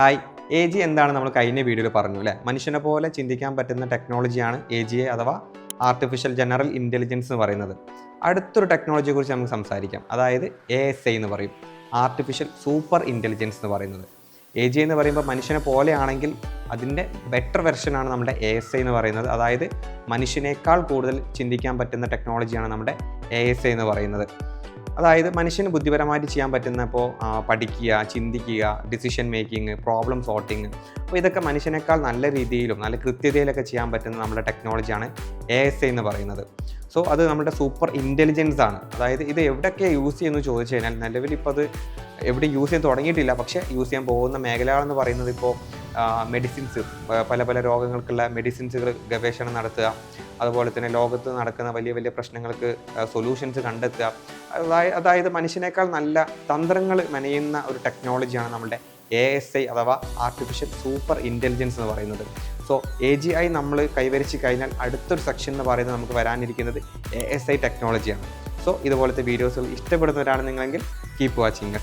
Hi, A G എന്താണ് നമ്മൾ കഴിഞ്ഞ വീഡിയോയിൽ പറഞ്ഞു അല്ലേ? മനുഷ്യനെ പോലെ ചിന്തിക്കാൻ പറ്റുന്ന ടെക്നോളജിയാണ് എ ജി അഥവാ ആർട്ടിഫിഷ്യൽ ജനറൽ ഇൻ്റലിജൻസ് എന്ന് പറയുന്നത്. അടുത്തൊരു ടെക്നോളജിയെ കുറിച്ച് നമുക്ക് സംസാരിക്കാം. അതായത് ASI എന്ന് പറയും, ആർട്ടിഫിഷ്യൽ സൂപ്പർ ഇൻ്റലിജൻസ് എന്ന് പറയുന്നത്. എ ജി എന്ന് പറയുമ്പോൾ മനുഷ്യനെ പോലെയാണെങ്കിൽ അതിൻ്റെ ബെറ്റർ വെർഷനാണ് നമ്മുടെ ASI എന്ന് പറയുന്നത്. അതായത് മനുഷ്യനേക്കാൾ കൂടുതൽ ചിന്തിക്കാൻ പറ്റുന്ന ടെക്നോളജിയാണ് നമ്മുടെ ASI എന്ന് പറയുന്നത്. അതായത് മനുഷ്യന് ബുദ്ധിപരമായിട്ട് ചെയ്യാൻ പറ്റുന്ന പഠിക്കുക, ചിന്തിക്കുക, ഡിസിഷൻ മേക്കിംഗ്, പ്രോബ്ലം സോൾവിങ്, അപ്പോൾ ഇതൊക്കെ മനുഷ്യനേക്കാൾ നല്ല രീതിയിലും നല്ല കൃത്യതയിലൊക്കെ ചെയ്യാൻ പറ്റുന്ന നമ്മുടെ ടെക്നോളജിയാണ് ASI എന്ന് പറയുന്നത്. സോ അത് നമ്മുടെ സൂപ്പർ ഇൻ്റലിജൻസ് ആണ്. അതായത് ഇത് എവിടെയൊക്കെ യൂസ് ചെയ്യുന്നു ചോദിച്ചു കഴിഞ്ഞാൽ നിലവിൽ ഇപ്പോൾ അത് എവിടെ യൂസ് ചെയ്യാൻ തുടങ്ങിയിട്ടില്ല, പക്ഷേ യൂസ് ചെയ്യാൻ പോകുന്ന മേഖലകളെന്ന് പറയുന്നത് ഇപ്പോൾ മെഡിസിൻസ്, പല പല രോഗങ്ങൾക്കുള്ള മെഡിസിൻസുകൾ ഗവേഷണം നടത്തുക, അതുപോലെ തന്നെ ലോകത്ത് നടക്കുന്ന വലിയ വലിയ പ്രശ്നങ്ങൾക്ക് സൊല്യൂഷൻസ് കണ്ടെത്തുക. അതായത് മനുഷ്യനേക്കാൾ നല്ല തന്ത്രങ്ങൾ മെനയുന്ന ഒരു ടെക്നോളജിയാണ് നമ്മുടെ ASI അഥവാ ആർട്ടിഫിഷ്യൽ സൂപ്പർ ഇൻ്റലിജൻസ് എന്ന് പറയുന്നത്. സോ AGI നമ്മൾ കൈവരിച്ച് കഴിഞ്ഞാൽ അടുത്തൊരു സെക്ഷൻ എന്ന് പറയുന്നത് നമുക്ക് വരാനിരിക്കുന്നത് ASI ടെക്നോളജിയാണ്. സോ ഇതുപോലത്തെ വീഡിയോസുകൾ ഇഷ്ടപ്പെടുന്നവരാണ് നിങ്ങളെങ്കിൽ കീപ്പ് വാച്ചിങ്.